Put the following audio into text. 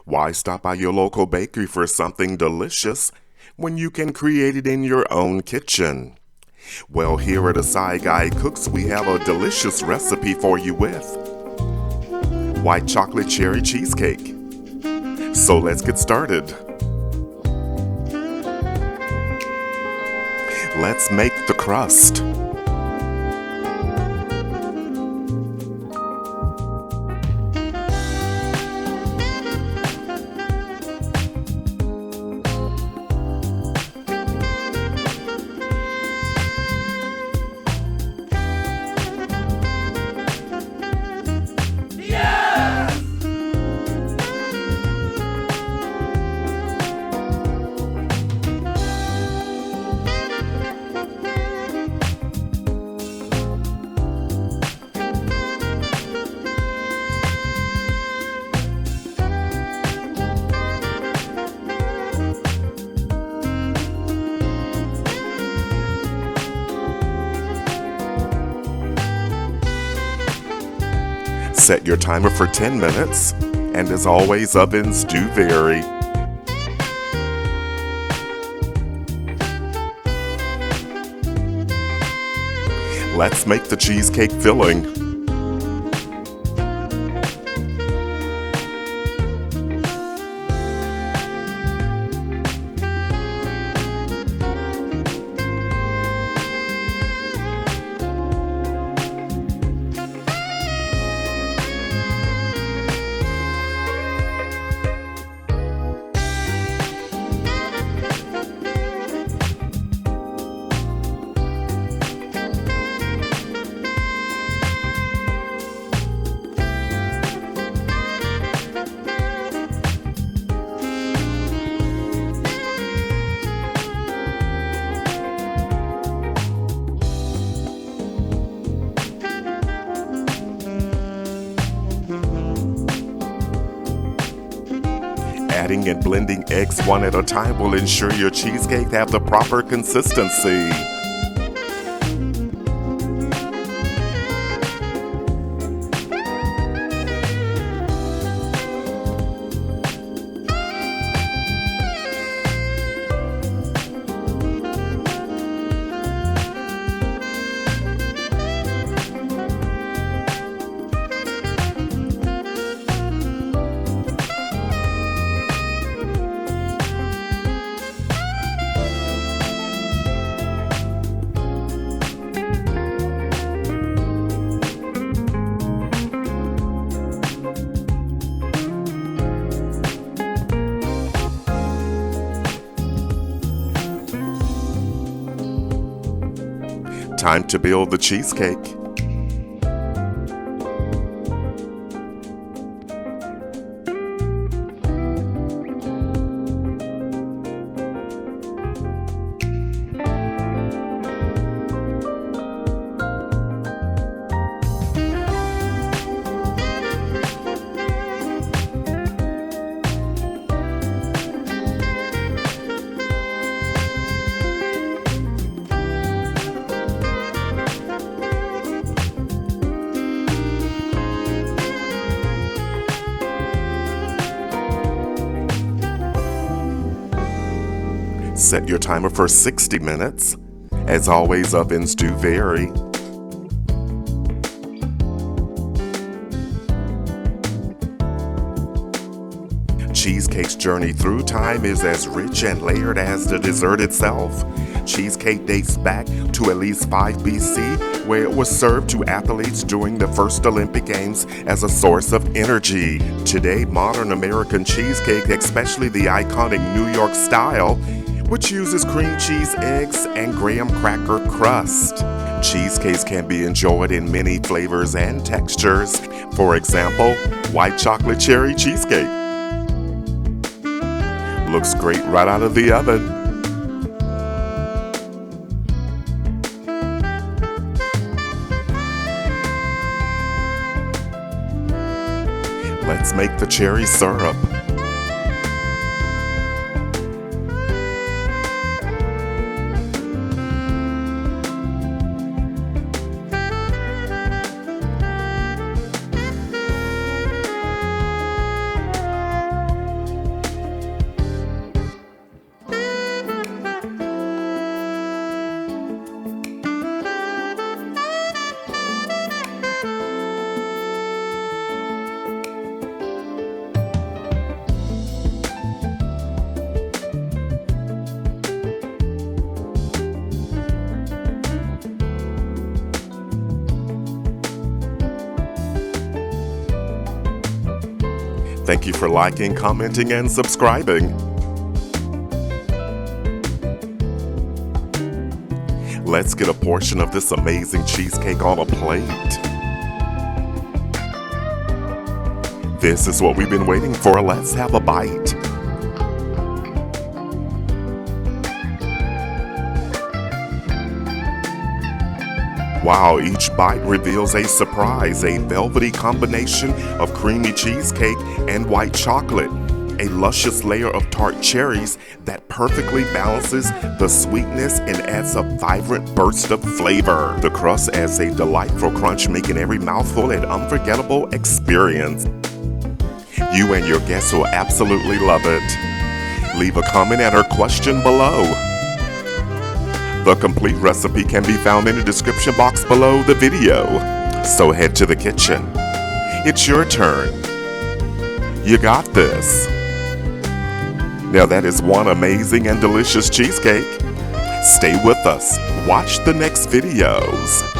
Why stop by your local bakery for something delicious when you can create it in your own kitchen? Well, here at Asai Guy Cooks, we have a delicious recipe for you with white chocolate cherry cheesecake. So let's get started. Let's make the crust. Set your timer for 10 minutes, and as always, ovens do vary. Let's make the cheesecake filling. Adding and blending eggs one at a time will ensure your cheesecake have the proper consistency. Time to build the cheesecake. Set your timer for 60 minutes. As always, ovens do vary. Cheesecake's journey through time is as rich and layered as the dessert itself. Cheesecake dates back to at least 5 BC, where it was served to athletes during the first Olympic Games as a source of energy. Today, modern American cheesecake, especially the iconic New York style, which uses cream cheese, eggs, and graham cracker crust. Cheesecakes can be enjoyed in many flavors and textures. For example, white chocolate cherry cheesecake. Looks great right out of the oven. Let's make the cherry syrup. Thank you for liking, commenting, and subscribing. Let's get a portion of this amazing cheesecake on a plate. This is what we've been waiting for. Let's have a bite. Wow, each bite reveals a surprise, a velvety combination of creamy cheesecake and white chocolate. A luscious layer of tart cherries that perfectly balances the sweetness and adds a vibrant burst of flavor. The crust adds a delightful crunch, making every mouthful an unforgettable experience. You and your guests will absolutely love it. Leave a comment and or question below. The complete recipe can be found in the description box below the video. So head to the kitchen. It's your turn. You got this. Now that is one amazing and delicious cheesecake. Stay with us. Watch the next videos.